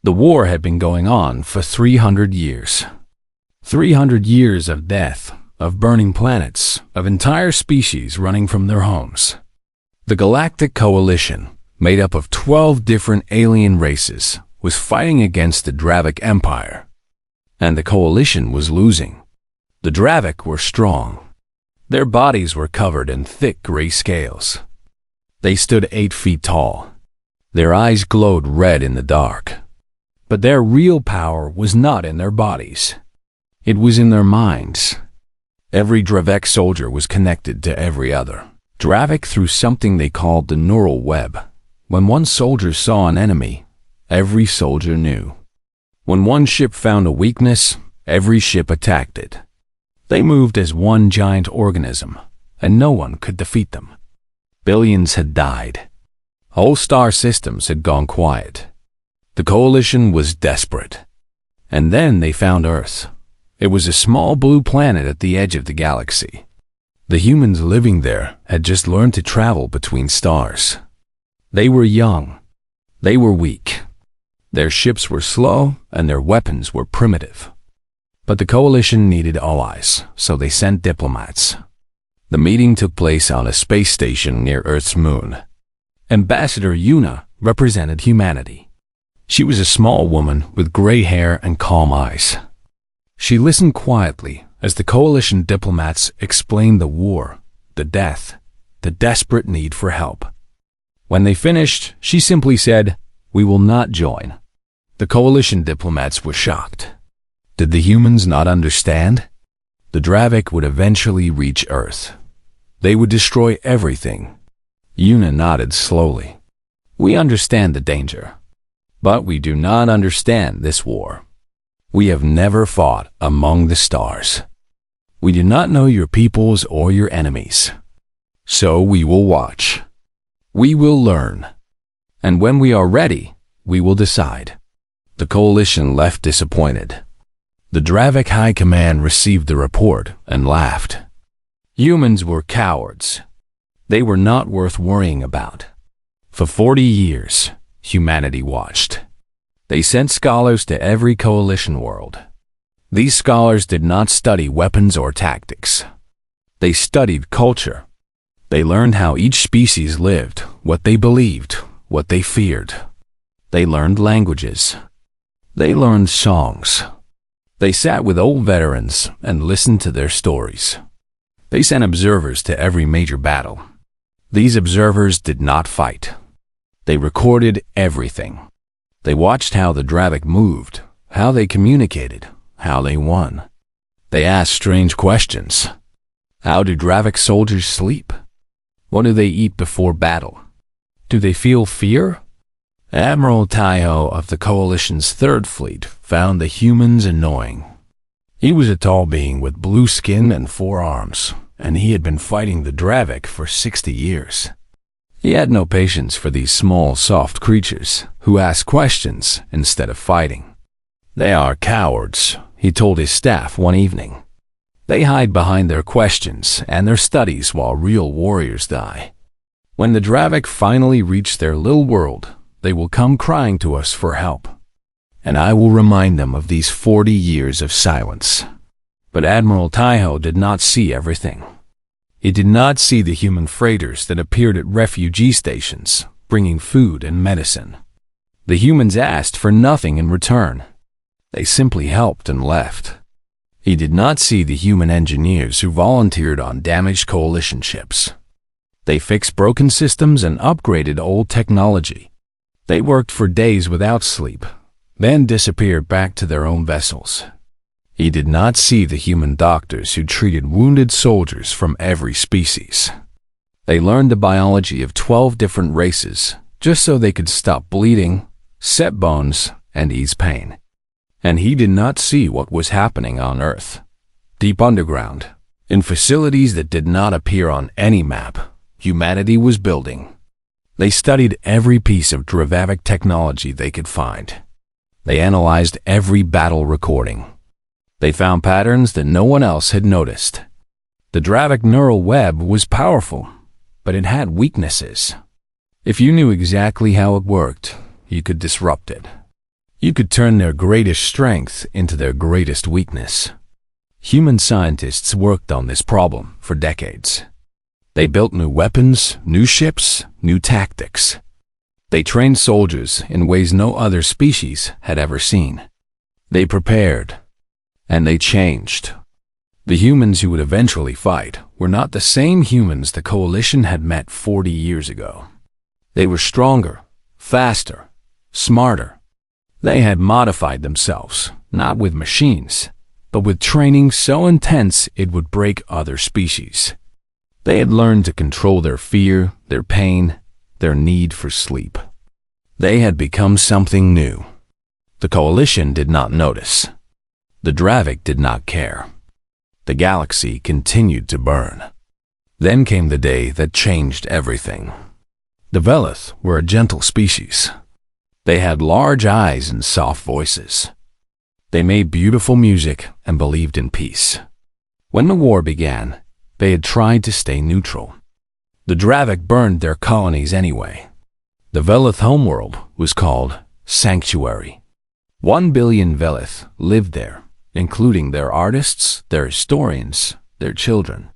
The war had been going on for 300 years. 300 years of death, of burning planets, of entire species running from their homes. The Galactic Coalition, made up of 12 different alien races, was fighting against the Dravik Empire. And the Coalition was losing. The Dravik were strong. Their bodies were covered in thick gray scales. They stood 8 feet tall. Their eyes glowed red in the dark. But their real power was not in their bodies. It was in their minds. Every Dravik soldier was connected to every other. Dravik through something they called the neural web. When one soldier saw an enemy, every soldier knew. When one ship found a weakness, every ship attacked it. They moved as one giant organism, and no one could defeat them. Billions had died. Whole star systems had gone quiet. The Coalition was desperate. And then they found Earth. It was a small blue planet at the edge of the galaxy. The humans living there had just learned to travel between stars. They were young. They were weak. Their ships were slow and their weapons were primitive. But the Coalition needed allies, so they sent diplomats. The meeting took place on a space station near Earth's moon. Ambassador Yuna represented humanity. She was a small woman with gray hair and calm eyes. She listened quietly as the Coalition diplomats explained the war, the death, the desperate need for help. When they finished, she simply said, "We will not join." The Coalition diplomats were shocked. Did the humans not understand? The Dravik would eventually reach Earth. They would destroy everything. Yuna nodded slowly. "We understand the danger, but we do not understand this war. We have never fought among the stars. We do not know your peoples or your enemies. So we will watch. We will learn. And when we are ready, we will decide." The Coalition left disappointed. The Dravik High Command received the report and laughed. Humans were cowards. They were not worth worrying about. For 40 years, humanity watched. They sent scholars to every Coalition world. These scholars did not study weapons or tactics. They studied culture. They learned how each species lived, what they believed, what they feared. They learned languages. They learned songs. They sat with old veterans and listened to their stories. They sent observers to every major battle. These observers did not fight. They recorded everything. They watched how the Dravik moved, how they communicated, how they won. They asked strange questions. How do Dravik soldiers sleep? What do they eat before battle? Do they feel fear? Admiral Taiho of the Coalition's Third Fleet found the humans annoying. He was a tall being with blue skin and 4 arms, and he had been fighting the Dravik for 60 years. He had no patience for these small, soft creatures who ask questions instead of fighting. "They are cowards," he told his staff one evening. "They hide behind their questions and their studies while real warriors die. When the Dravik finally reach their little world, they will come crying to us for help. And I will remind them of these 40 years of silence." But Admiral Taiho did not see everything. He did not see the human freighters that appeared at refugee stations, bringing food and medicine. The humans asked for nothing in return. They simply helped and left. He did not see the human engineers who volunteered on damaged Coalition ships. They fixed broken systems and upgraded old technology. They worked for days without sleep, then disappeared back to their own vessels. He did not see the human doctors who treated wounded soldiers from every species. They learned the biology of 12 different races just so they could stop bleeding, set bones, and ease pain. And he did not see what was happening on Earth, deep underground, in facilities that did not appear on any map. Humanity was building. They studied every piece of Dravik technology they could find. They analyzed every battle recording. They found patterns that no one else had noticed. The Dravik neural web was powerful, but it had weaknesses. If you knew exactly how it worked, you could disrupt it. You could turn their greatest strength into their greatest weakness. Human scientists worked on this problem for decades. They built new weapons, new ships, new tactics. They trained soldiers in ways no other species had ever seen. They prepared, and they changed. The humans who would eventually fight were not the same humans the Coalition had met 40 years ago. They were stronger, faster, smarter. They had modified themselves, not with machines, but with training so intense it would break other species. They had learned to control their fear, their pain, their need for sleep. They had become something new. The Coalition did not notice. The Dravik did not care. The galaxy continued to burn. Then came the day that changed everything. The Velith were a gentle species. They had large eyes and soft voices. They made beautiful music and believed in peace. When the war began, they had tried to stay neutral. The Dravik burned their colonies anyway. The Velith homeworld was called Sanctuary. 1 billion Velith lived there, including their artists, their historians, their children.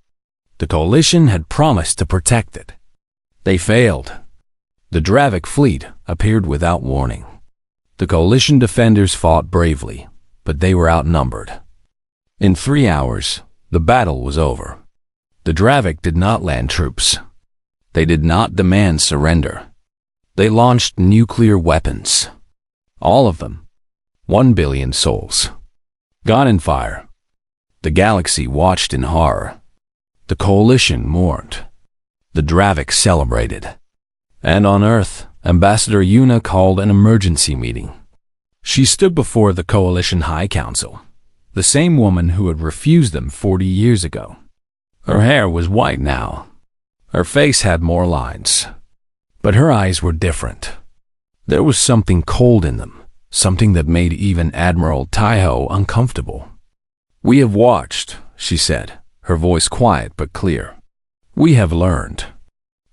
The Coalition had promised to protect it. They failed. The Dravik fleet appeared without warning. The Coalition defenders fought bravely, but they were outnumbered. In 3 hours, the battle was over. The Dravik did not land troops. They did not demand surrender. They launched nuclear weapons. All of them. 1 billion souls. Gone in fire. The galaxy watched in horror. The Coalition mourned. The Dravik celebrated. And on Earth, Ambassador Yuna called an emergency meeting. She stood before the Coalition High Council, the same woman who had refused them 40 years ago. Her hair was white now. Her face had more lines. But her eyes were different. There was something cold in them, something that made even Admiral Taiho uncomfortable. "We have watched," she said, her voice quiet but clear. "We have learned.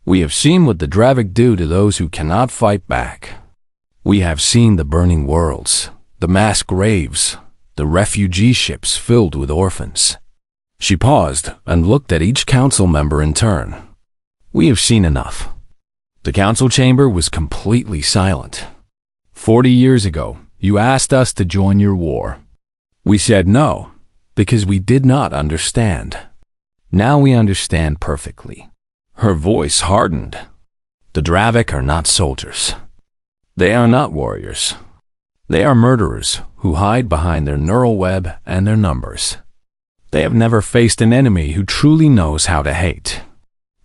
We have seen what the Dravik do to those who cannot fight back. We have seen the burning worlds, the mass graves, the refugee ships filled with orphans." She paused and looked at each council member in turn. "We have seen enough." The council chamber was completely silent. 40 years ago, you asked us to join your war. We said no, because we did not understand. Now we understand perfectly. Her voice hardened. The Dravik are not soldiers. They are not warriors. They are murderers who hide behind their neural web and their numbers. They have never faced an enemy who truly knows how to hate.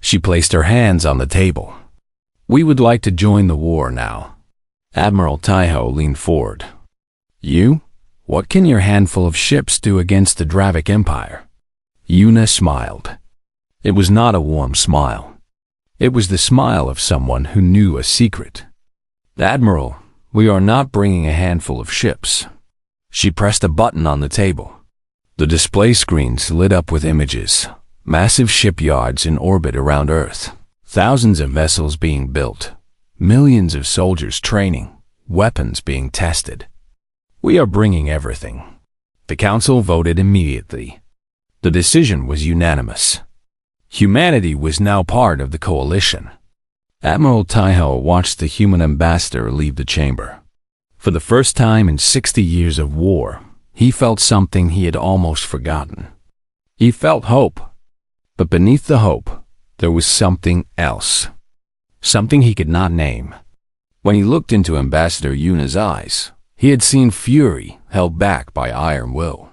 She placed her hands on the table. "We would like to join the war now." Admiral Taiho leaned forward. "You? What can your handful of ships do against the Dravik Empire?" Yuna smiled. It was not a warm smile. It was the smile of someone who knew a secret. "Admiral, we are not bringing a handful of ships." She pressed a button on the table. The display screens lit up with images, massive shipyards in orbit around Earth, thousands of vessels being built, millions of soldiers training, weapons being tested. "We are bringing everything." The council voted immediately. The decision was unanimous. Humanity was now part of the Coalition. Admiral Taiho watched the human ambassador leave the chamber. For the first time in 60 years of war, he felt something he had almost forgotten. He felt hope. But beneath the hope, there was something else. Something he could not name. When he looked into Ambassador Yuna's eyes, he had seen fury held back by iron will.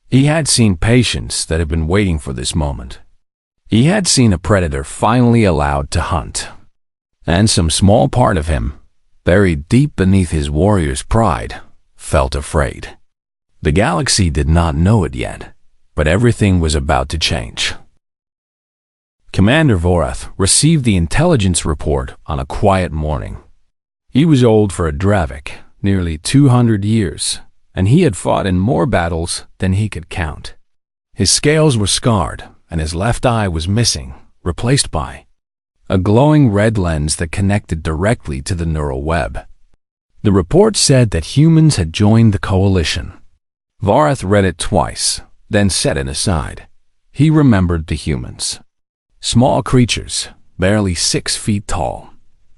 He had seen patience that had been waiting for this moment. He had seen a predator finally allowed to hunt. And some small part of him, buried deep beneath his warrior's pride, felt afraid. The galaxy did not know it yet, but everything was about to change. Commander Vorath received the intelligence report on a quiet morning. He was old for a Dravik, nearly 200 years, and he had fought in more battles than he could count. His scales were scarred, and his left eye was missing, replaced by a glowing red lens that connected directly to the neural web. The report said that humans had joined the coalition. Varath read it twice, then set it aside. He remembered the humans. Small creatures, barely 6 feet tall.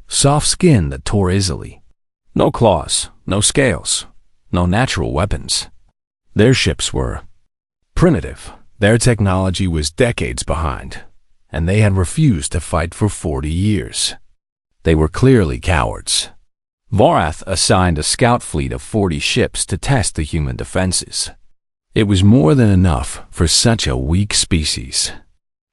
Soft skin that tore easily. No claws, no scales, no natural weapons. Their ships were primitive. Their technology was decades behind, and they had refused to fight for 40 years. They were clearly cowards. Varath assigned a scout fleet of 40 ships to test the human defenses. It was more than enough for such a weak species.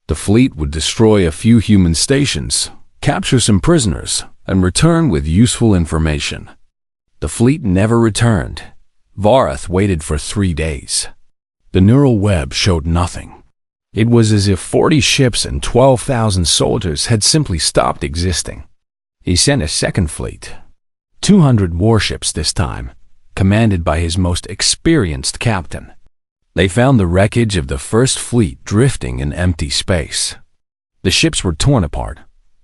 The fleet would destroy a few human stations, capture some prisoners, and return with useful information. The fleet never returned. Varath waited for 3 days. The neural web showed nothing. It was as if 40 ships and 12,000 soldiers had simply stopped existing. He sent a second fleet, 200 warships this time, commanded by his most experienced captain. They found the wreckage of the first fleet drifting in empty space. The ships were torn apart,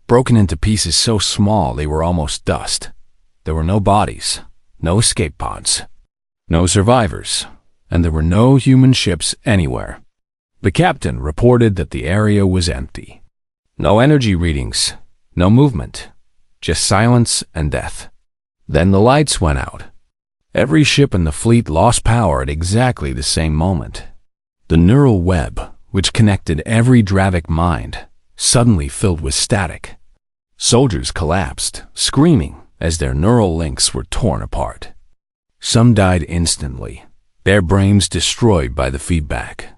broken into pieces so small they were almost dust. There were no bodies, no escape pods, no survivors, and there were no human ships anywhere. The captain reported that the area was empty. No energy readings, no movement, just silence and death. Then the lights went out. Every ship in the fleet lost power at exactly the same moment. The neural web, which connected every Dravic mind, suddenly filled with static. Soldiers collapsed, screaming as their neural links were torn apart. Some died instantly, their brains destroyed by the feedback.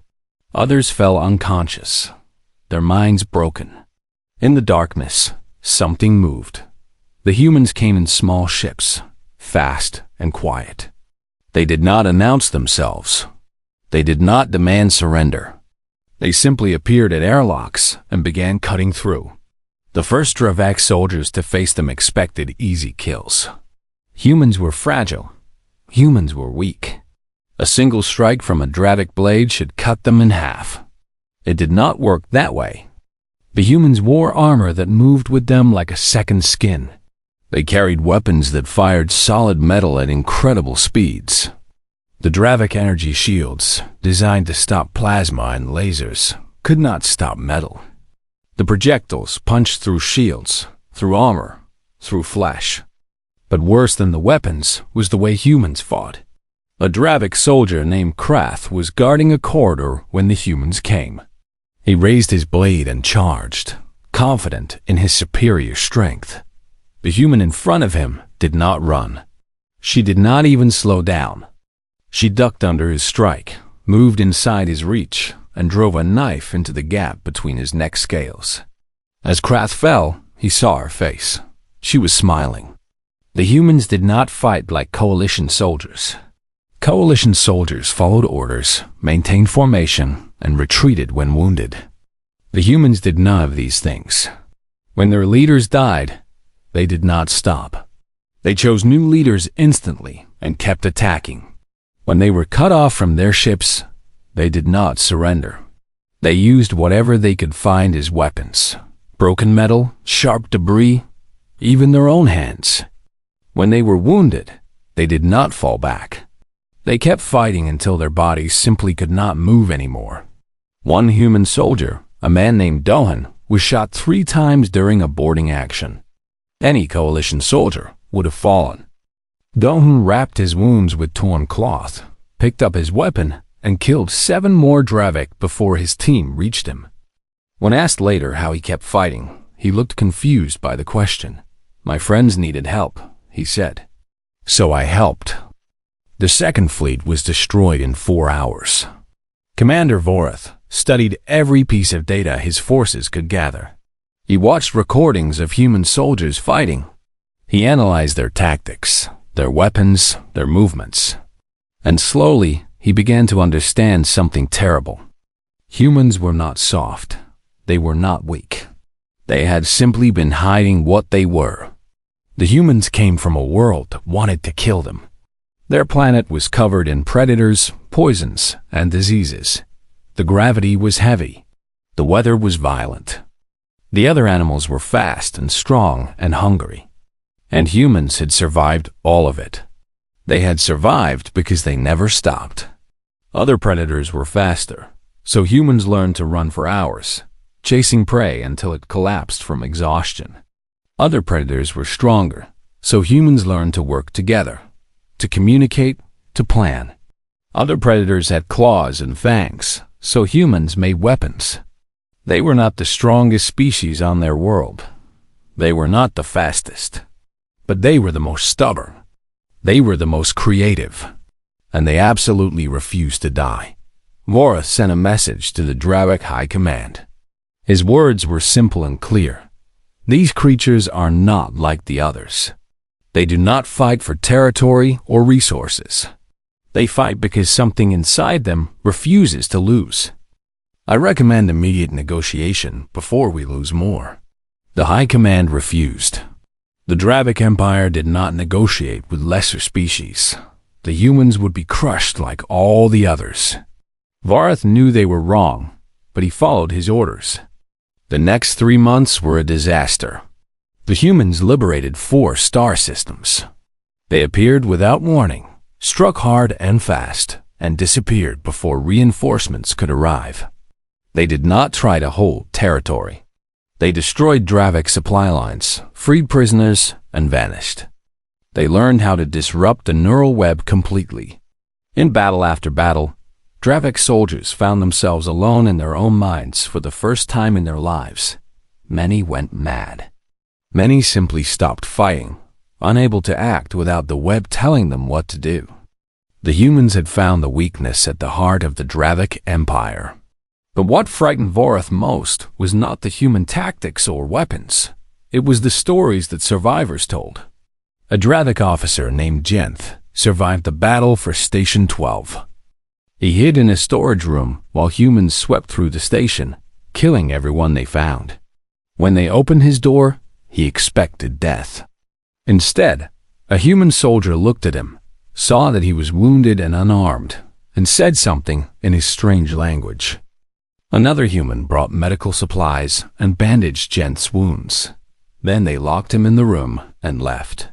Others fell unconscious, their minds broken. In the darkness, something moved. The humans came in small ships, fast and quiet. They did not announce themselves. They did not demand surrender. They simply appeared at airlocks and began cutting through. The first Dravic soldiers to face them expected easy kills. Humans were fragile. Humans were weak. A single strike from a Dravic blade should cut them in half. It did not work that way. The humans wore armor that moved with them like a second skin. They carried weapons that fired solid metal at incredible speeds. The Dravic energy shields, designed to stop plasma and lasers, could not stop metal. The projectiles punched through shields, through armor, through flesh. But worse than the weapons was the way humans fought. A Dravic soldier named Krath was guarding a corridor when the humans came. He raised his blade and charged, confident in his superior strength. The human in front of him did not run. She did not even slow down. She ducked under his strike, moved inside his reach, and drove a knife into the gap between his neck scales. As Krath fell, he saw her face. She was smiling. The humans did not fight like coalition soldiers. Coalition soldiers followed orders, maintained formation, and retreated when wounded. The humans did none of these things. When their leaders died, they did not stop. They chose new leaders instantly and kept attacking. When they were cut off from their ships, they did not surrender. They used whatever they could find as weapons. Broken metal, sharp debris, even their own hands. When they were wounded, they did not fall back. They kept fighting until their bodies simply could not move anymore. One human soldier, a man named Dohan, was shot 3 times during a boarding action. Any coalition soldier would have fallen. Dohan wrapped his wounds with torn cloth, picked up his weapon, and killed 7 more Dravic before his team reached him. When asked later how he kept fighting, he looked confused by the question. "My friends needed help," he said. "So I helped." The second fleet was destroyed in 4 hours. Commander Varath studied every piece of data his forces could gather. He watched recordings of human soldiers fighting. He analyzed their tactics, their weapons, their movements. And slowly, he began to understand something terrible. Humans were not soft. They were not weak. They had simply been hiding what they were. The humans came from a world that wanted to kill them. Their planet was covered in predators, poisons, and diseases. The gravity was heavy. The weather was violent. The other animals were fast and strong and hungry. And humans had survived all of it. They had survived because they never stopped. Other predators were faster, so humans learned to run for hours, chasing prey until it collapsed from exhaustion. Other predators were stronger, so humans learned to work together, to communicate, to plan. Other predators had claws and fangs, so humans made weapons. They were not the strongest species on their world. They were not the fastest. But they were the most stubborn. They were the most creative. And they absolutely refused to die. Vorath sent a message to the Dravik High Command. His words were simple and clear. These creatures are not like the others. They do not fight for territory or resources. They fight because something inside them refuses to lose. I recommend immediate negotiation before we lose more. The High Command refused. The Dravik Empire did not negotiate with lesser species. The humans would be crushed like all the others. Vorath knew they were wrong, but he followed his orders. The next 3 months were a disaster. The humans liberated 4 star systems. They appeared without warning, struck hard and fast, and disappeared before reinforcements could arrive. They did not try to hold territory. They destroyed Dravik supply lines, freed prisoners, and vanished. They learned how to disrupt the neural web completely. In battle after battle, Dravik soldiers found themselves alone in their own minds for the first time in their lives. Many went mad. Many simply stopped fighting, unable to act without the web telling them what to do. The humans had found the weakness at the heart of the Dravik Empire. But what frightened Vorath most was not the human tactics or weapons. It was the stories that survivors told. A Dravik officer named Jenth survived the battle for Station 12. He hid in a storage room while humans swept through the station, killing everyone they found. When they opened his door, he expected death. Instead, a human soldier looked at him, saw that he was wounded and unarmed, and said something in his strange language. Another human brought medical supplies and bandaged Jenth's wounds. Then they locked him in the room and left.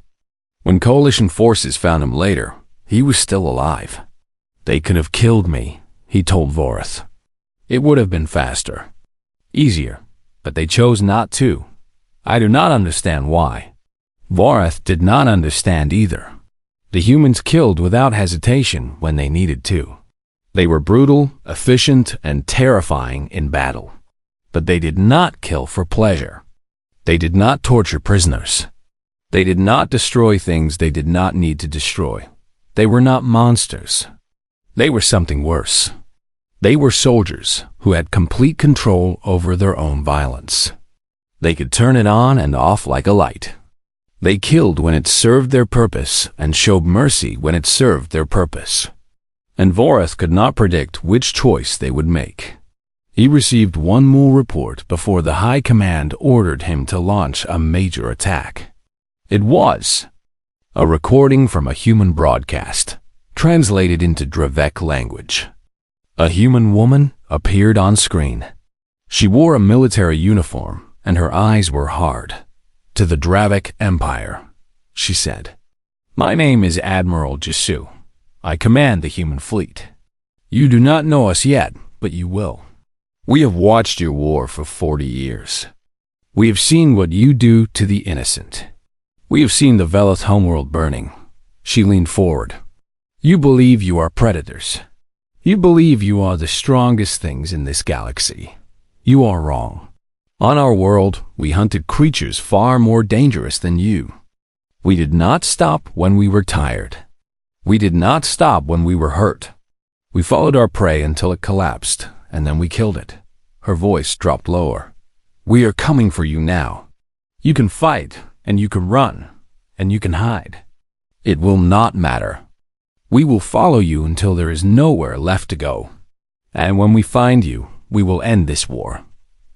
When coalition forces found him later, he was still alive. They could have killed me, he told Vorath. It would have been faster, easier, but they chose not to. I do not understand why. Vorath did not understand either. The humans killed without hesitation when they needed to. They were brutal, efficient, and terrifying in battle. But they did not kill for pleasure. They did not torture prisoners. They did not destroy things they did not need to destroy. They were not monsters. They were something worse. They were soldiers who had complete control over their own violence. They could turn it on and off like a light. They killed when it served their purpose and showed mercy when it served their purpose. And Vorath could not predict which choice they would make. He received one more report before the High Command ordered him to launch a major attack. It was a recording from a human broadcast, translated into Dravik language. A human woman appeared on screen. She wore a military uniform, and her eyes were hard. To the Dravik Empire, she said, "My name is Admiral Jesu. I command the human fleet. You do not know us yet, but you will. We have watched your war for 40 years. We have seen what you do to the innocent. We have seen the Velith homeworld burning." She leaned forward. "You believe you are predators. You believe you are the strongest things in this galaxy. You are wrong. On our world, we hunted creatures far more dangerous than you. We did not stop when we were tired. We did not stop when we were hurt. We followed our prey until it collapsed, and then we killed it." Her voice dropped lower. "We are coming for you now. You can fight, and you can run, and you can hide. It will not matter. We will follow you until there is nowhere left to go. And when we find you, we will end this war."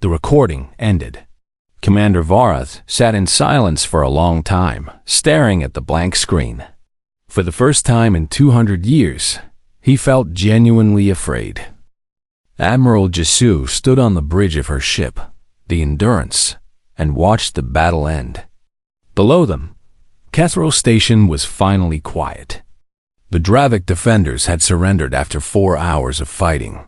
The recording ended. Commander Vorath sat in silence for a long time, staring at the blank screen. For the first time in 200 years, he felt genuinely afraid. Admiral Jesu stood on the bridge of her ship, the Endurance, and watched the battle end. Below them, Kethro Station was finally quiet. The Dravik defenders had surrendered after 4 hours of fighting.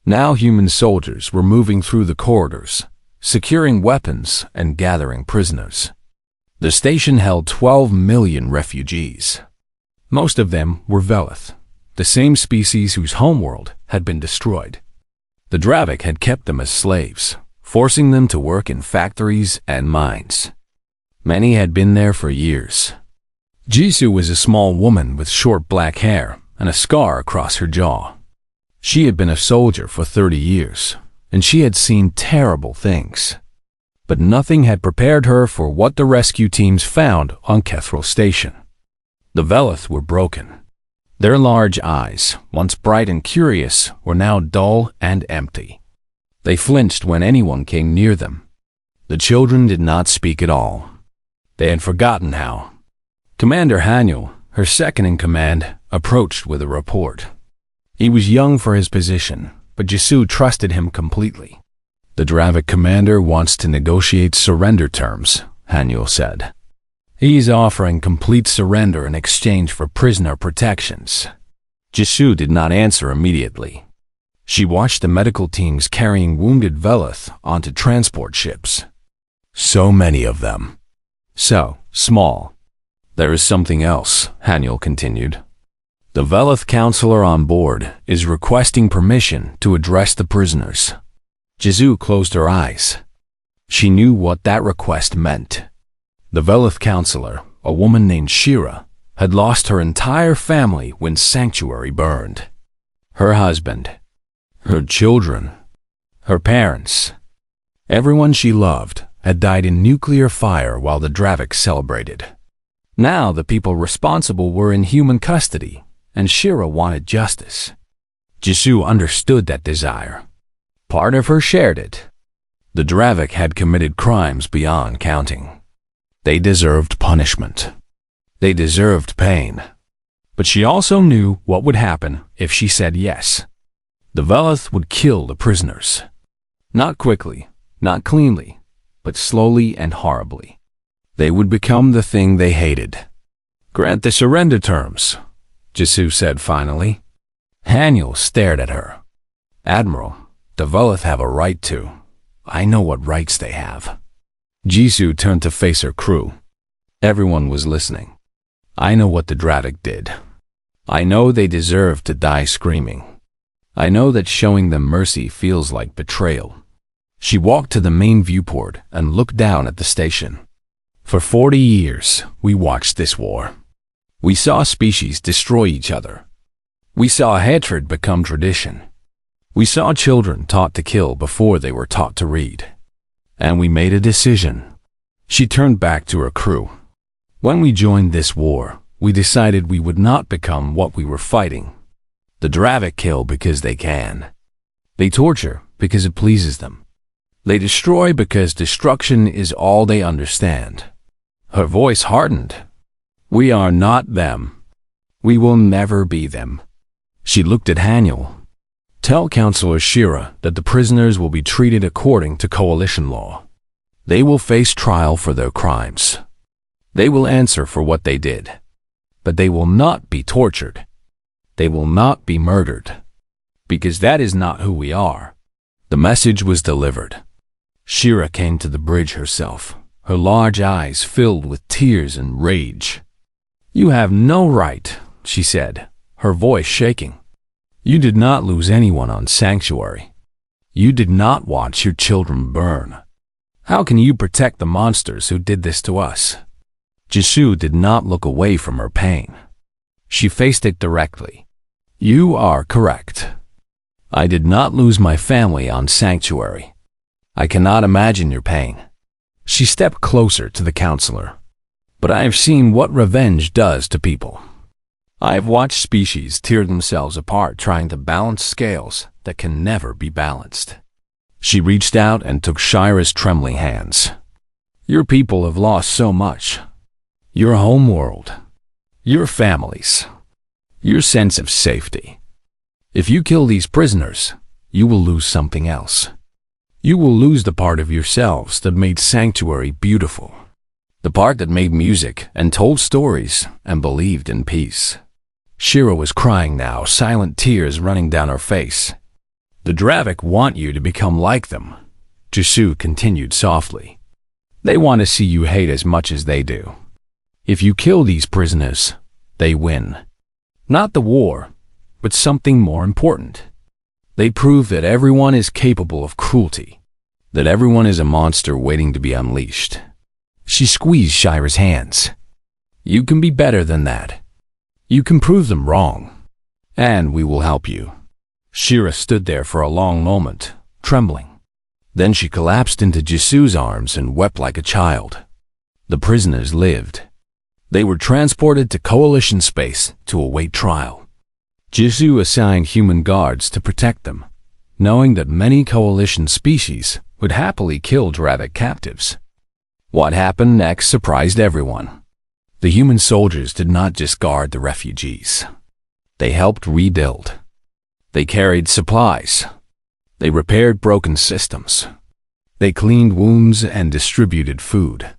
Now human soldiers were moving through the corridors, securing weapons and gathering prisoners. The station held 12 million refugees. Most of them were Velith, the same species whose homeworld had been destroyed. The Dravik had kept them as slaves, forcing them to work in factories and mines. Many had been there for years. Jisoo was a small woman with short black hair and a scar across her jaw. She had been a soldier for 30 years, and she had seen terrible things. But nothing had prepared her for what the rescue teams found on Kethro Station. The Velith were broken. Their large eyes, once bright and curious, were now dull and empty. They flinched when anyone came near them. The children did not speak at all. They had forgotten how. Commander Haniel, her second-in-command, approached with a report. He was young for his position, but Jisoo trusted him completely. "The Dravik commander wants to negotiate surrender terms," Haniel said. "He's offering complete surrender in exchange for prisoner protections." Jisoo did not answer immediately. She watched the medical teams carrying wounded Velith onto transport ships. So many of them. So small. "There is something else," Haniel continued. "The Velith counselor on board is requesting permission to address the prisoners." Jisoo closed her eyes. She knew what that request meant. The Velith counselor, a woman named Shira, had lost her entire family when Sanctuary burned. Her husband, her children, her parents. Everyone she loved had died in nuclear fire while the Dravik celebrated. Now the people responsible were in human custody, and Shira wanted justice. Jisoo understood that desire. Part of her shared it. The Dravik had committed crimes beyond counting. They deserved punishment. They deserved pain. But she also knew what would happen if she said yes. The Velith would kill the prisoners. Not quickly, not cleanly, but slowly and horribly. They would become the thing they hated. "Grant the surrender terms," Jisoo said finally. Haniel stared at her. "Admiral, the Velith have a right to. I know what rights they have." Jisoo turned to face her crew. Everyone was listening. "I know what the Dravik did. I know they deserve to die screaming. I know that showing them mercy feels like betrayal." She walked to the main viewport and looked down at the station. "For 40 years, we watched this war. We saw species destroy each other. We saw hatred become tradition. We saw children taught to kill before they were taught to read. And we made a decision." She turned back to her crew. "When we joined this war, we decided we would not become what we were fighting. The Dravik kill because they can. They torture because it pleases them. They destroy because destruction is all they understand." Her voice hardened. "We are not them. We will never be them." She looked at Haniel. "Tell Counselor Shira that the prisoners will be treated according to coalition law. They will face trial for their crimes. They will answer for what they did. But they will not be tortured. They will not be murdered. Because that is not who we are." The message was delivered. Shira came to the bridge herself, her large eyes filled with tears and rage. "You have no right," she said, her voice shaking. "You did not lose anyone on Sanctuary. You did not watch your children burn. How can you protect the monsters who did this to us?" Jisoo did not look away from her pain. She faced it directly. "You are correct. I did not lose my family on Sanctuary. I cannot imagine your pain." She stepped closer to the counselor. "But I have seen what revenge does to people. I have watched species tear themselves apart trying to balance scales that can never be balanced." She reached out and took Shira's trembling hands. "Your people have lost so much. Your homeworld, your families, your sense of safety. If you kill these prisoners, you will lose something else. You will lose the part of yourselves that made Sanctuary beautiful. The part that made music and told stories and believed in peace. Shira was crying now, silent tears running down her face. The Dravik want you to become like them, Jisoo continued softly. They want to see you hate as much as they do. If you kill these prisoners, they win. Not the war, but something more important. They prove that everyone is capable of cruelty, that everyone is a monster waiting to be unleashed. She squeezed Shira's hands. You can be better than that. You can prove them wrong, and we will help you. Shira stood there for a long moment, trembling. Then she collapsed into Jisoo's arms and wept like a child. The prisoners lived. They were transported to Coalition space to await trial. Jisoo assigned human guards to protect them, knowing that many Coalition species would happily kill Dravik captives. What happened next surprised everyone. The human soldiers did not just guard the refugees. They helped rebuild. They carried supplies. They repaired broken systems. They cleaned wounds and distributed food.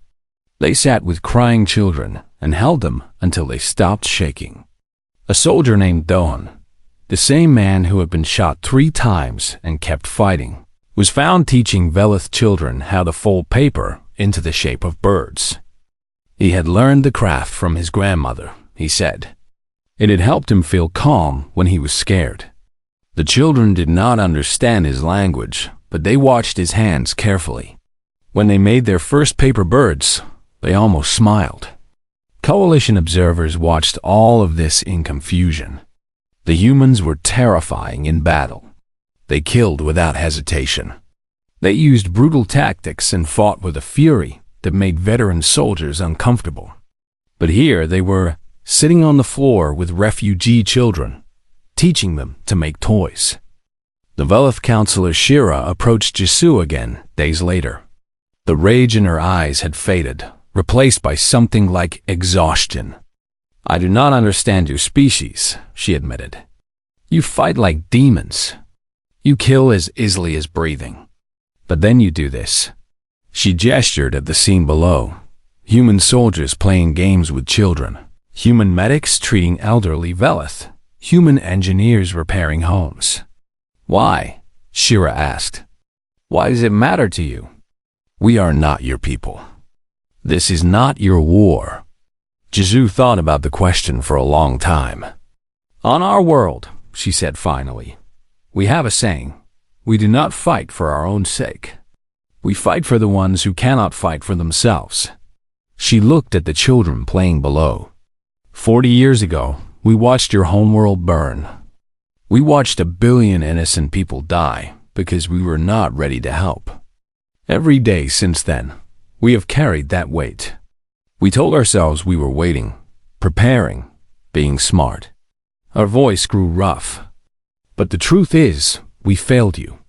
They sat with crying children and held them until they stopped shaking. A soldier named Dohon, the same man who had been shot 3 times and kept fighting, was found teaching Velith children how to fold paper into the shape of birds. He had learned the craft from his grandmother, he said. It had helped him feel calm when he was scared. The children did not understand his language, but they watched his hands carefully. When they made their first paper birds, they almost smiled. Coalition observers watched all of this in confusion. The humans were terrifying in battle. They killed without hesitation. They used brutal tactics and fought with a fury that made veteran soldiers uncomfortable. But here they were, sitting on the floor with refugee children, teaching them to make toys. The Velith counselor Shira approached Jisoo again days later. The rage in her eyes had faded, replaced by something like exhaustion. I do not understand your species, she admitted. You fight like demons. You kill as easily as breathing. But then you do this. She gestured at the scene below. Human soldiers playing games with children. Human medics treating elderly Velith. Human engineers repairing homes. Why? Shira asked. Why does it matter to you? We are not your people. This is not your war. Jisoo thought about the question for a long time. On our world, she said finally, we have a saying. We do not fight for our own sake. We fight for the ones who cannot fight for themselves. She looked at the children playing below. 40 years ago, we watched your homeworld burn. We watched 1 billion innocent people die because we were not ready to help. Every day since then, we have carried that weight. We told ourselves we were waiting, preparing, being smart. Our voice grew rough. But the truth is, we failed you.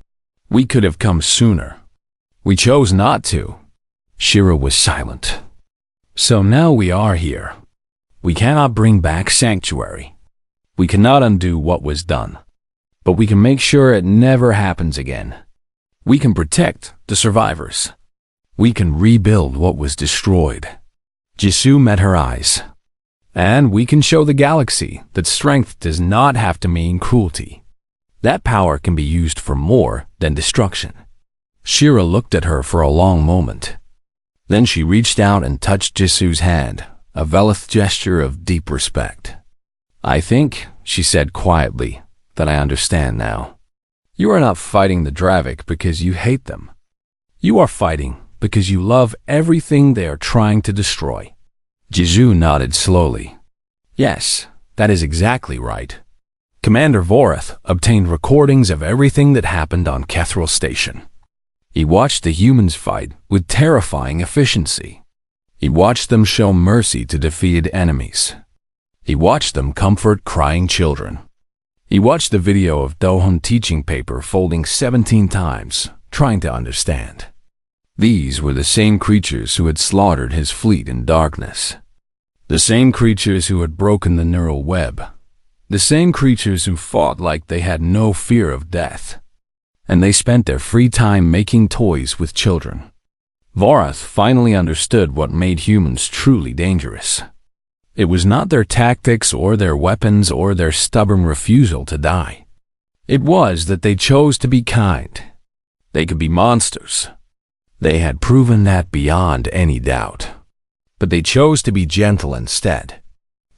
We could have come sooner. We chose not to. Shira was silent. So now we are here. We cannot bring back Sanctuary. We cannot undo what was done. But we can make sure it never happens again. We can protect the survivors. We can rebuild what was destroyed. Jisoo met her eyes. And we can show the galaxy that strength does not have to mean cruelty. That power can be used for more than destruction. Shira looked at her for a long moment. Then she reached out and touched Jisoo's hand, a Velith gesture of deep respect. I think, she said quietly, that I understand now. You are not fighting the Dravik because you hate them. You are fighting because you love everything they are trying to destroy. Jisoo nodded slowly. Yes, that is exactly right. Commander Vorath obtained recordings of everything that happened on Kethril Station. He watched the humans fight with terrifying efficiency. He watched them show mercy to defeated enemies. He watched them comfort crying children. He watched the video of Dohon teaching paper folding 17 times, trying to understand. These were the same creatures who had slaughtered his fleet in darkness. The same creatures who had broken the neural web. The same creatures who fought like they had no fear of death. And they spent their free time making toys with children. Vorath finally understood what made humans truly dangerous. It was not their tactics or their weapons or their stubborn refusal to die. It was that they chose to be kind. They could be monsters. They had proven that beyond any doubt. But they chose to be gentle instead.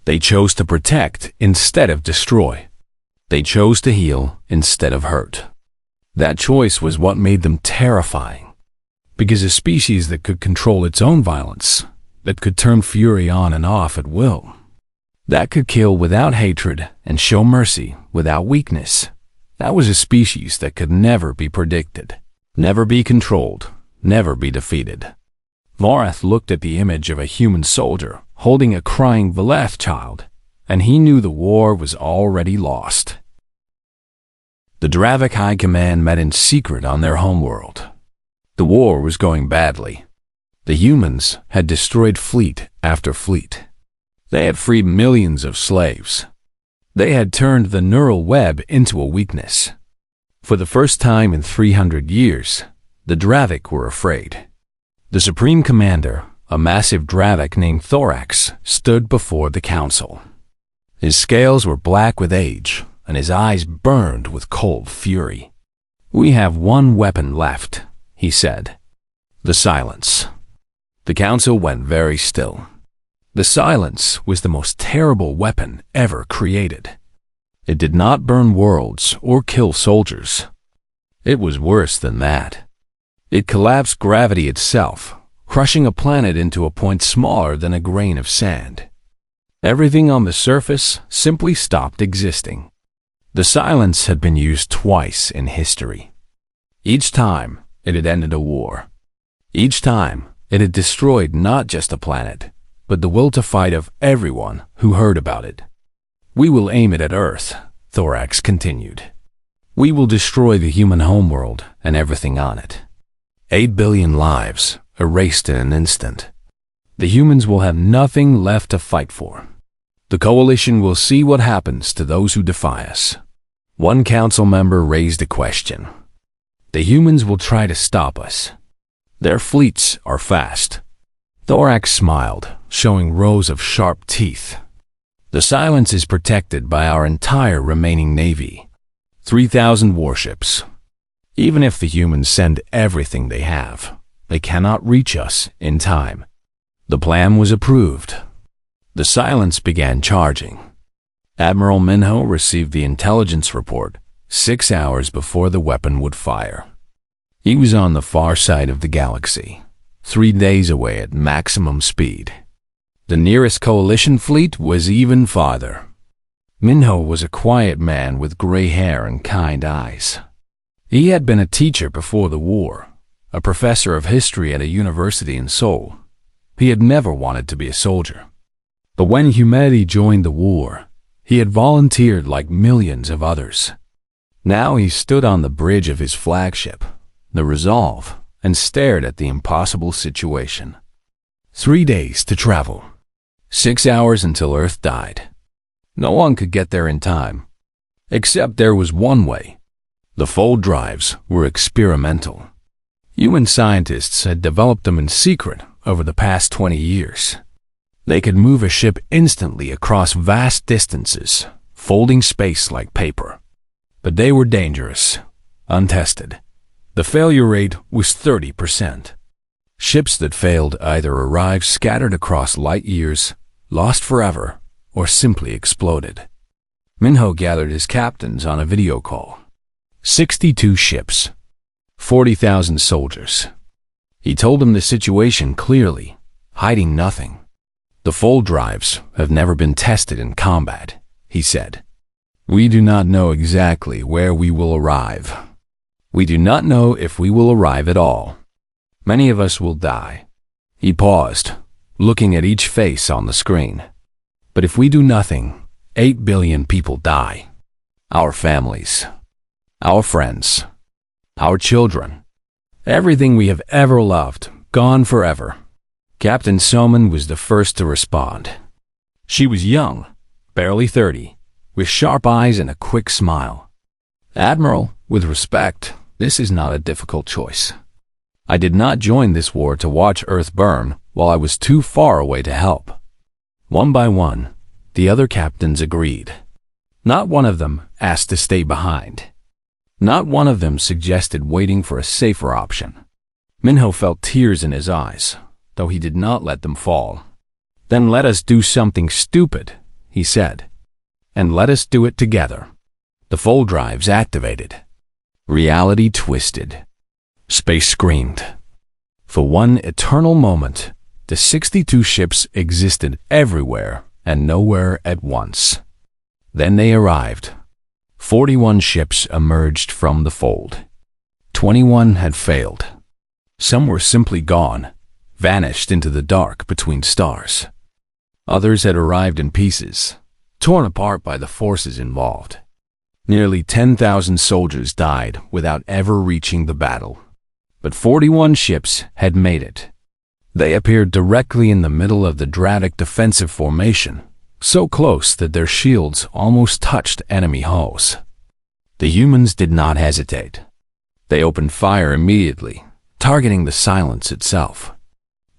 They chose to protect instead of destroy. They chose to heal instead of hurt. That choice was what made them terrifying. Because a species that could control its own violence, that could turn fury on and off at will, that could kill without hatred and show mercy without weakness, that was a species that could never be predicted, never be controlled, never be defeated. Vorath looked at the image of a human soldier holding a crying Veleth child, and he knew the war was already lost. The Dravik High Command met in secret on their homeworld. The war was going badly. The humans had destroyed fleet after fleet. They had freed millions of slaves. They had turned the neural web into a weakness. For the first time in 300 years, the Dravik were afraid. The Supreme Commander, a massive Dravik named Thorax, stood before the council. His scales were black with age, and his eyes burned with cold fury. "We have one weapon left," he said. The silence. The council went very still. The silence was the most terrible weapon ever created. It did not burn worlds or kill soldiers. It was worse than that. It collapsed gravity itself, crushing a planet into a point smaller than a grain of sand. Everything on the surface simply stopped existing. The silence had been used twice in history. Each time, it had ended a war. Each time, it had destroyed not just a planet, but the will to fight of everyone who heard about it. "We will aim it at Earth," Thorax continued. "We will destroy the human homeworld and everything on it. 8 billion lives erased in an instant. The humans will have nothing left to fight for. The coalition will see what happens to those who defy us." One council member raised a question. "The humans will try to stop us. Their fleets are fast." Thorax smiled, showing rows of sharp teeth. "The silence is protected by our entire remaining navy. 3,000 warships. Even if the humans send everything they have, they cannot reach us in time." The plan was approved. The silence began charging. Admiral Minho received the intelligence report 6 hours before the weapon would fire. He was on the far side of the galaxy, 3 days away at maximum speed. The nearest coalition fleet was even farther. Minho was a quiet man with gray hair and kind eyes. He had been a teacher before the war, a professor of history at a university in Seoul. He had never wanted to be a soldier. But when humanity joined the war, he had volunteered like millions of others. Now he stood on the bridge of his flagship, the Resolve, and stared at the impossible situation. 3 days to travel. 6 hours until Earth died. No one could get there in time. Except there was one way. The fold drives were experimental. Human scientists had developed them in secret over the past 20 years. They could move a ship instantly across vast distances, folding space like paper. But they were dangerous, untested. The failure rate was 30%. Ships that failed either arrived scattered across light years, lost forever, or simply exploded. Minho gathered his captains on a video call. 62 ships, 40,000 soldiers. He told them the situation clearly, hiding nothing. "The fold drives have never been tested in combat," he said. "We do not know exactly where we will arrive. We do not know if we will arrive at all. Many of us will die." He paused, looking at each face on the screen. "But if we do nothing, 8 billion people die. Our families, our friends, our children, everything we have ever loved, gone forever." Captain Soman was the first to respond. She was young, barely 30, with sharp eyes and a quick smile. "Admiral, with respect, this is not a difficult choice. I did not join this war to watch Earth burn while I was too far away to help." One by one, the other captains agreed. Not one of them asked to stay behind. Not one of them suggested waiting for a safer option. Minho felt tears in his eyes, though he did not let them fall. "Then let us do something stupid," he said. "And let us do it together." The fold drives activated. Reality twisted. Space screamed. For one eternal moment, the 62 ships existed everywhere and nowhere at once. Then they arrived. 41 ships emerged from the fold. 21 had failed. Some were simply gone, vanished into the dark between stars. Others had arrived in pieces, torn apart by the forces involved. Nearly 10,000 soldiers died without ever reaching the battle. But 41 ships had made it. They appeared directly in the middle of the Dradic defensive formation, so close that their shields almost touched enemy hulls. The humans did not hesitate. They opened fire immediately, targeting the silence itself.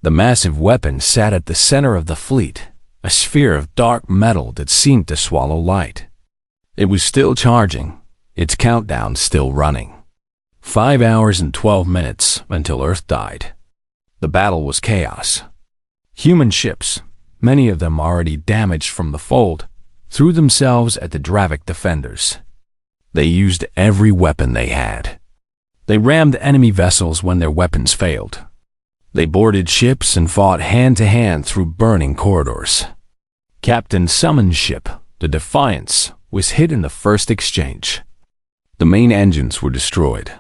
The massive weapon sat at the center of the fleet, a sphere of dark metal that seemed to swallow light. It was still charging, its countdown still running. 5 hours and 12 minutes until Earth died. The battle was chaos. Human ships, many of them already damaged from the fold, threw themselves at the Dradic defenders. They used every weapon they had. They rammed enemy vessels when their weapons failed. They boarded ships and fought hand-to-hand through burning corridors. Captain Summon's ship, the Defiance, was hit in the first exchange. The main engines were destroyed.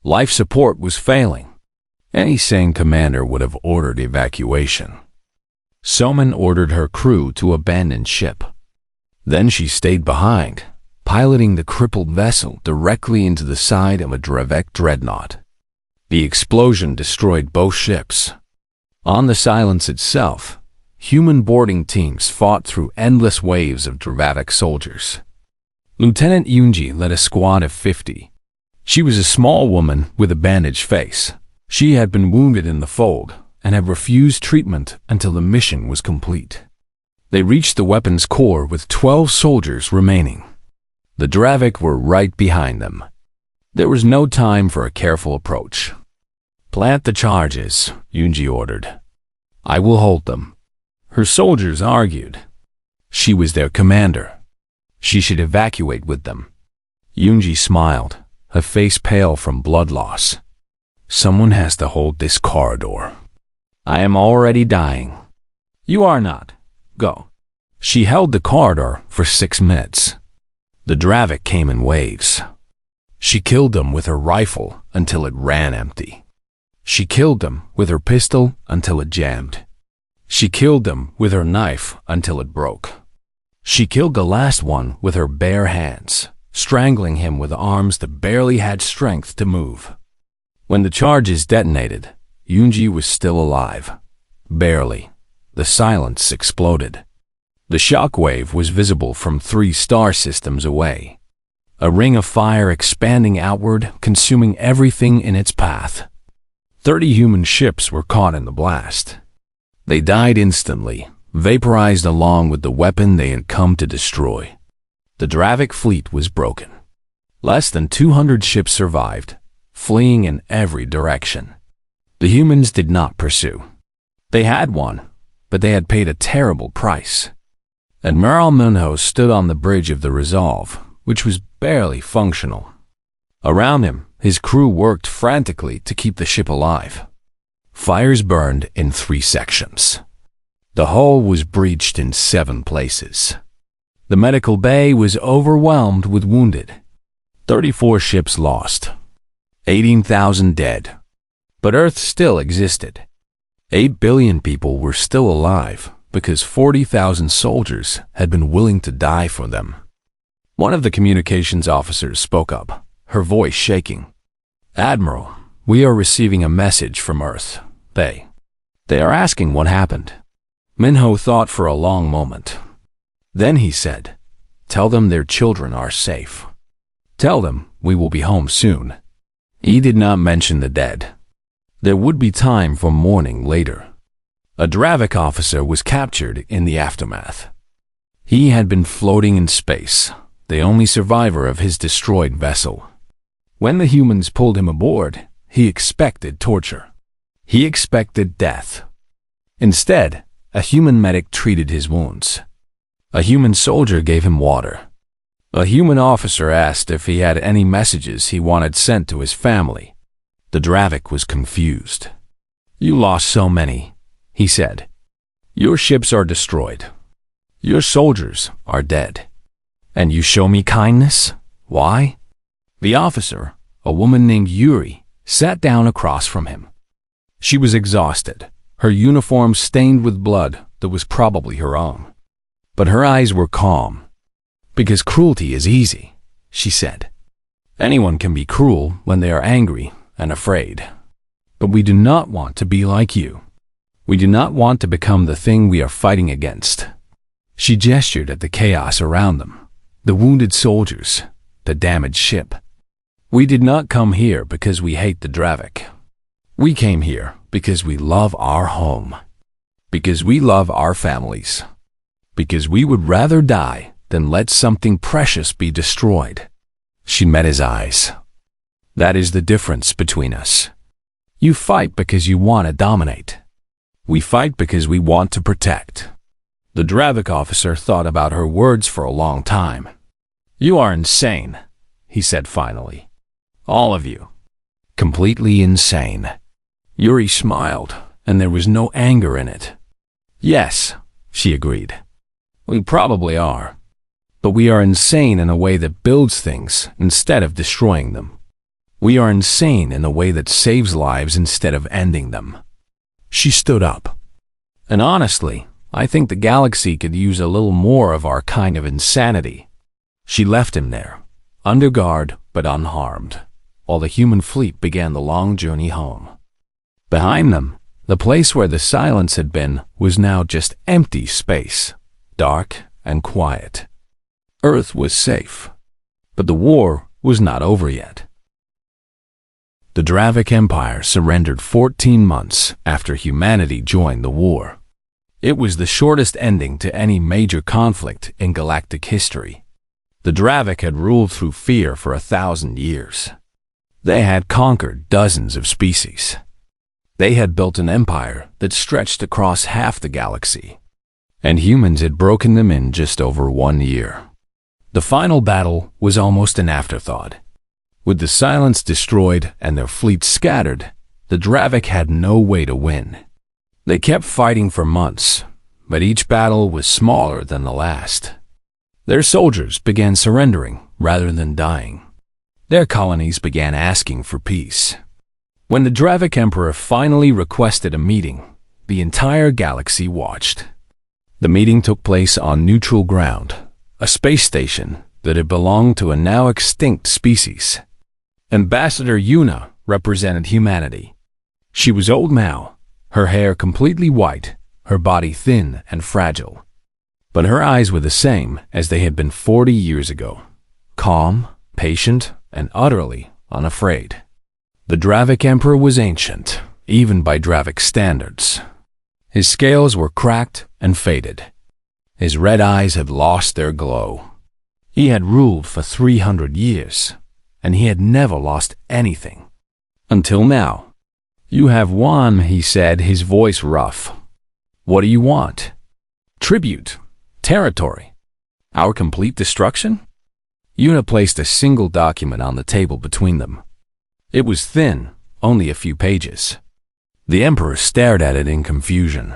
Life support was failing. Any sane commander would have ordered evacuation. Soman ordered her crew to abandon ship. Then she stayed behind, piloting the crippled vessel directly into the side of a Dradic dreadnought. The explosion destroyed both ships. On the Silence itself, human boarding teams fought through endless waves of Dradic soldiers. Lieutenant Yunji led a squad of 50. She was a small woman with a bandaged face. She had been wounded in the fold and had refused treatment until the mission was complete. They reached the weapon's core with 12 soldiers remaining. The Dradic were right behind them. There was no time for a careful approach. "Plant the charges," Yunji ordered. "I will hold them." Her soldiers argued. She was their commander. She should evacuate with them. Yunji smiled, her face pale from blood loss. "Someone has to hold this corridor. I am already dying." "You are not. Go." She held the corridor for 6 minutes. The Dradic came in waves. She killed them with her rifle until it ran empty. She killed them with her pistol until it jammed. She killed them with her knife until it broke. She killed the last one with her bare hands, strangling him with arms that barely had strength to move. When the charges detonated, Yunji was still alive. Barely. The Silence exploded. The shockwave was visible from 3 star systems away. A ring of fire expanding outward, consuming everything in its path. 30 human ships were caught in the blast. They died instantly, vaporized along with the weapon they had come to destroy. The Dradic fleet was broken. Less than 200 ships survived, fleeing in every direction. The humans did not pursue. They had won, but they had paid a terrible price. Admiral Minho stood on the bridge of the Resolve, which was barely functional. Around him, his crew worked frantically to keep the ship alive. Fires burned in 3 sections. The hull was breached in 7 places. The medical bay was overwhelmed with wounded. 34 ships lost. 18,000 dead. But Earth still existed. 8 billion people were still alive because 40,000 soldiers had been willing to die for them. One of the communications officers spoke up, her voice shaking. "Admiral, we are receiving a message from Earth. They are asking what happened." Minho thought for a long moment. Then he said, "Tell them their children are safe. Tell them we will be home soon." He did not mention the dead. There would be time for mourning later. A Dravik officer was captured in the aftermath. He had been floating in space, the only survivor of his destroyed vessel. When the humans pulled him aboard, he expected torture. He expected death. Instead, a human medic treated his wounds. A human soldier gave him water. A human officer asked if he had any messages he wanted sent to his family. The Dravik was confused. "You lost so many," he said. "Your ships are destroyed. Your soldiers are dead. And you show me kindness? Why?" The officer, a woman named Yuri, sat down across from him. She was exhausted, her uniform stained with blood that was probably her own. But her eyes were calm. "Because cruelty is easy," she said. "Anyone can be cruel when they are angry and afraid. But we do not want to be like you. We do not want to become the thing we are fighting against." She gestured at the chaos around them, the wounded soldiers, the damaged ship. "We did not come here because we hate the Dravik. We came here because we love our home, because we love our families, because we would rather die than let something precious be destroyed." She met his eyes. "That is the difference between us. You fight because you want to dominate. We fight because we want to protect." The Dravik officer thought about her words for a long time. "You are insane," he said finally. "All of you. Completely insane." Yuri smiled, and there was no anger in it. "Yes," she agreed. "We probably are. But we are insane in a way that builds things instead of destroying them. We are insane in a way that saves lives instead of ending them." She stood up. "And honestly, I think the galaxy could use a little more of our kind of insanity." She left him there, under guard but unharmed, while the human fleet began the long journey home. Behind them, the place where the silence had been was now just empty space, dark and quiet. Earth was safe, but the war was not over yet. The Dravik Empire surrendered 14 months after humanity joined the war. It was the shortest ending to any major conflict in galactic history. The Dravik had ruled through fear for 1,000 years. They had conquered dozens of species. They had built an empire that stretched across half the galaxy, and humans had broken them in just over 1 year. The final battle was almost an afterthought. With the silence destroyed and their fleet scattered, the Dravik had no way to win. They kept fighting for months, but each battle was smaller than the last. Their soldiers began surrendering rather than dying. Their colonies began asking for peace. When the Dravik Emperor finally requested a meeting, the entire galaxy watched. The meeting took place on neutral ground, a space station that had belonged to a now extinct species. Ambassador Yuna represented humanity. She was old now, her hair completely white, her body thin and fragile. But her eyes were the same as they had been 40 years ago, calm, patient, and utterly unafraid. The Dravik Emperor was ancient, even by Dravik standards. His scales were cracked and faded. His red eyes had lost their glow. He had ruled for 300 years, and he had never lost anything. Until now. "You have won," he said, his voice rough. "What do you want? Tribute? Territory? Our complete destruction?" Yuna placed a single document on the table between them. It was thin, only a few pages. The Emperor stared at it in confusion.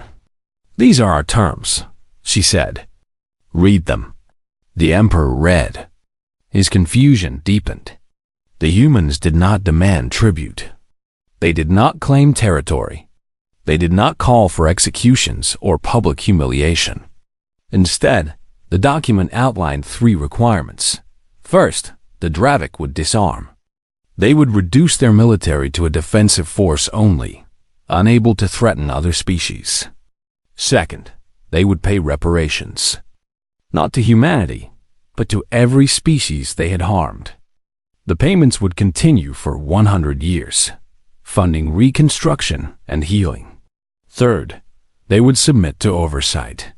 "These are our terms," she said. "Read them." The Emperor read. His confusion deepened. The humans did not demand tribute. They did not claim territory. They did not call for executions or public humiliation. Instead, the document outlined 3 requirements. First, the Dravik would disarm. They would reduce their military to a defensive force only, unable to threaten other species. Second, they would pay reparations. Not to humanity, but to every species they had harmed. The payments would continue for 100 years. funding reconstruction and healing. Third, they would submit to oversight.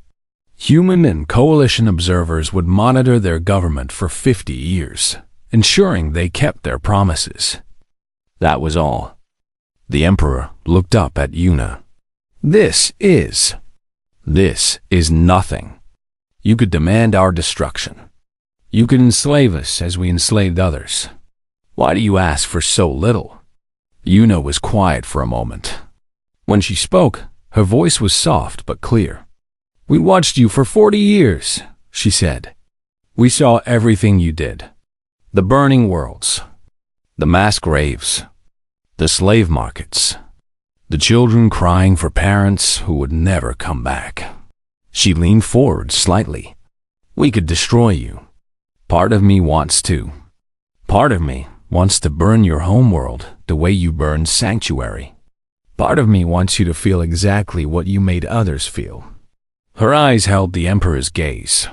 Human and coalition observers would monitor their government for 50 years, ensuring they kept their promises. That was all. The Emperor looked up at Yuna. This is nothing. You could demand our destruction. You could enslave us as we enslaved others. Why do you ask for so little? Yuna was quiet for a moment. When she spoke, her voice was soft but clear. We watched you for 40 years, she said. We saw everything you did. The burning worlds, the mass graves, the slave markets, the children crying for parents who would never come back. She leaned forward slightly. We could destroy you. Part of me wants to. Part of me wants to burn your homeworld the way you burned Sanctuary. Part of me wants you to feel exactly what you made others feel. Her eyes held the Emperor's gaze.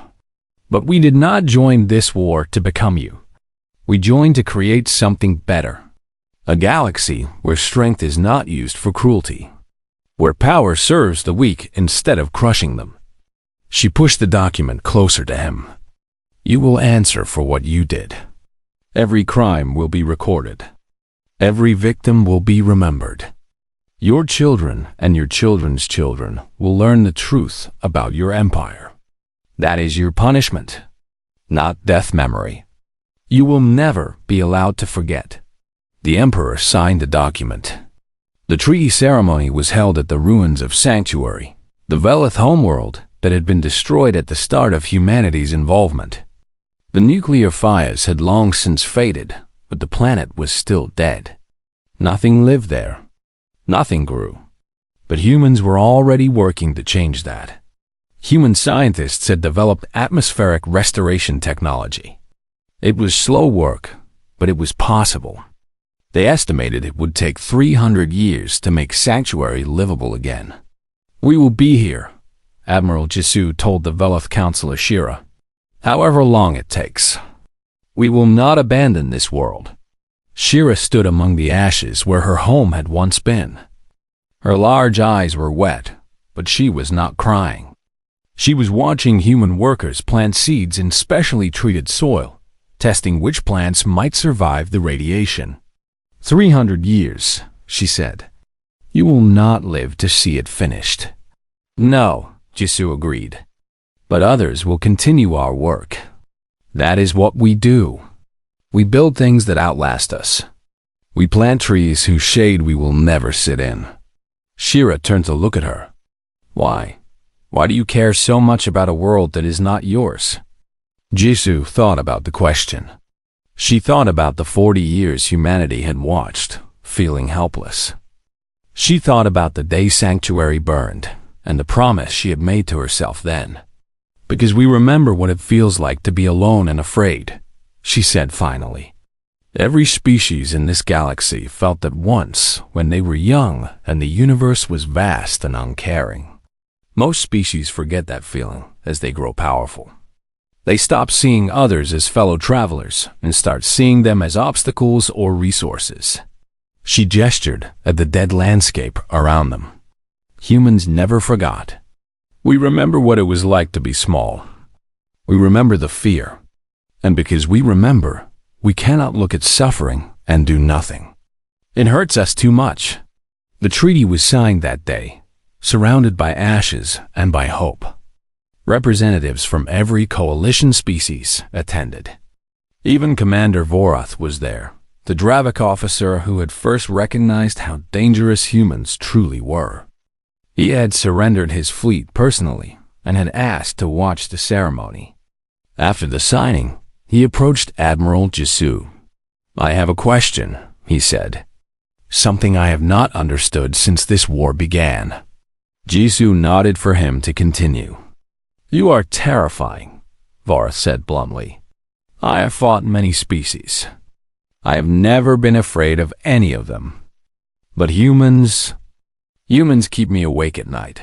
But we did not join this war to become you. We joined to create something better. A galaxy where strength is not used for cruelty. Where power serves the weak instead of crushing them. She pushed the document closer to him. You will answer for what you did. Every crime will be recorded. Every victim will be remembered. Your children and your children's children will learn the truth about your empire. That is your punishment, not death memory. You will never be allowed to forget. The Emperor signed the document. The treaty ceremony was held at the ruins of Sanctuary, the Velith homeworld that had been destroyed at the start of humanity's involvement. The nuclear fires had long since faded, but the planet was still dead. Nothing lived there. Nothing grew. But humans were already working to change that. Human scientists had developed atmospheric restoration technology. It was slow work, but it was possible. They estimated it would take 300 years to make Sanctuary livable again. We will be here, Admiral Jisoo told the Velith Councilor Shira. However long it takes. We will not abandon this world. Shira stood among the ashes where her home had once been. Her large eyes were wet, but she was not crying. She was watching human workers plant seeds in specially treated soil, testing which plants might survive the radiation. 300 years, she said. You will not live to see it finished. No, Jisoo agreed. But others will continue our work. That is what we do. We build things that outlast us. We plant trees whose shade we will never sit in. Shira turned to look at her. Why? Why do you care so much about a world that is not yours? Jisoo thought about the question. She thought about the 40 years humanity had watched, feeling helpless. She thought about the day Sanctuary burned, and the promise she had made to herself then. Because we remember what it feels like to be alone and afraid, she said finally. Every species in this galaxy felt that once, when they were young and the universe was vast and uncaring. Most species forget that feeling as they grow powerful. They stop seeing others as fellow travelers and start seeing them as obstacles or resources. She gestured at the dead landscape around them. Humans never forgot. We remember what it was like to be small. We remember the fear. And because we remember, we cannot look at suffering and do nothing. It hurts us too much. The treaty was signed that day, surrounded by ashes and by hope. Representatives from every coalition species attended. Even Commander Vorath was there, the Dravik officer who had first recognized how dangerous humans truly were. He had surrendered his fleet personally and had asked to watch the ceremony. After the signing, he approached Admiral Jisoo. I have a question, he said. Something I have not understood since this war began. Jisoo nodded for him to continue. You are terrifying, Vorath said bluntly. I have fought many species. I have never been afraid of any of them. But humans keep me awake at night.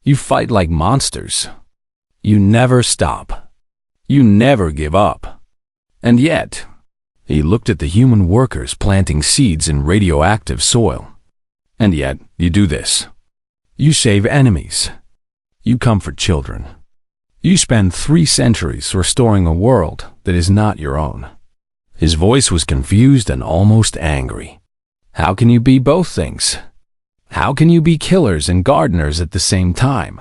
You fight like monsters. You never stop. You never give up. And yet, He looked at the human workers planting seeds in radioactive soil. And yet, you do this. You save enemies. You comfort children. You spend 3 centuries restoring a world that is not your own. His voice was confused and almost angry. How can you be both things? How can you be killers and gardeners at the same time?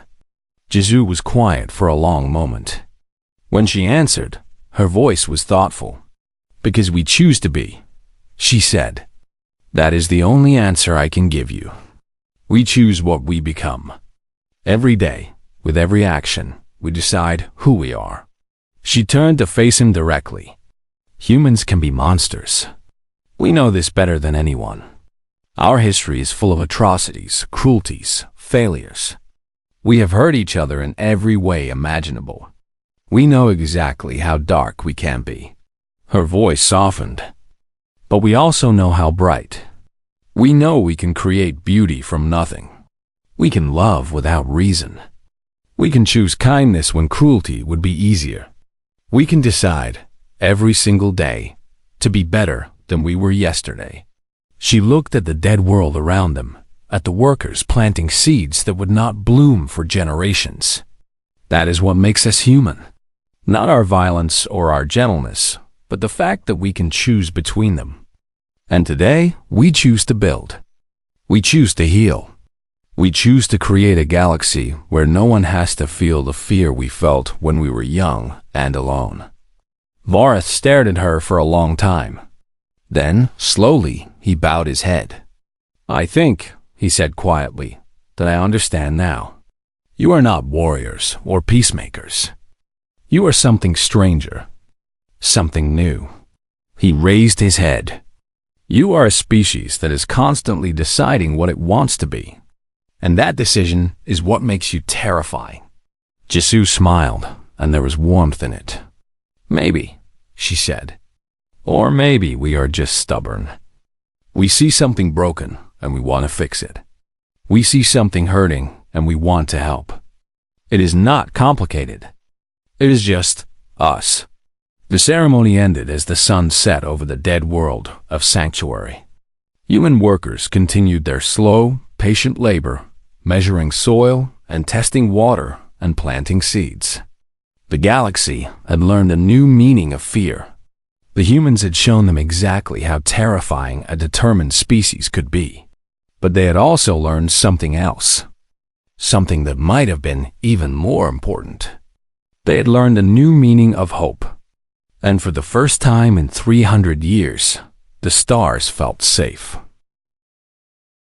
Jisoo was quiet for a long moment. When she answered, her voice was thoughtful. Because we choose to be, she said. That is the only answer I can give you. We choose what we become. Every day, with every action, we decide who we are. She turned to face him directly. Humans can be monsters. We know this better than anyone. Our history is full of atrocities, cruelties, failures. We have hurt each other in every way imaginable. We know exactly how dark we can be. Her voice softened. But we also know how bright. We know we can create beauty from nothing. We can love without reason. We can choose kindness when cruelty would be easier. We can decide, every single day, to be better than we were yesterday. She looked at the dead world around them, at the workers planting seeds that would not bloom for generations. That is what makes us human. Not our violence or our gentleness, but the fact that we can choose between them. And today, we choose to build. We choose to heal. We choose to create a galaxy where no one has to feel the fear we felt when we were young and alone. Vareth stared at her for a long time. Then, slowly, he bowed his head. I think, he said quietly, that I understand now. You are not warriors or peacemakers. You are something stranger. Something new. He raised his head. You are a species that is constantly deciding what it wants to be. And that decision is what makes you terrifying. Jisoo smiled, and there was warmth in it. Maybe, she said. Or maybe we are just stubborn. We see something broken, and we want to fix it. We see something hurting, and we want to help. It is not complicated. It is just us. The ceremony ended as the sun set over the dead world of Sanctuary. Human workers continued their slow, patient labor, measuring soil and testing water and planting seeds. The galaxy had learned a new meaning of fear. The humans had shown them exactly how terrifying a determined species could be. But they had also learned something else. Something that might have been even more important. They had learned a new meaning of hope. And for the first time in 300 years, the stars felt safe.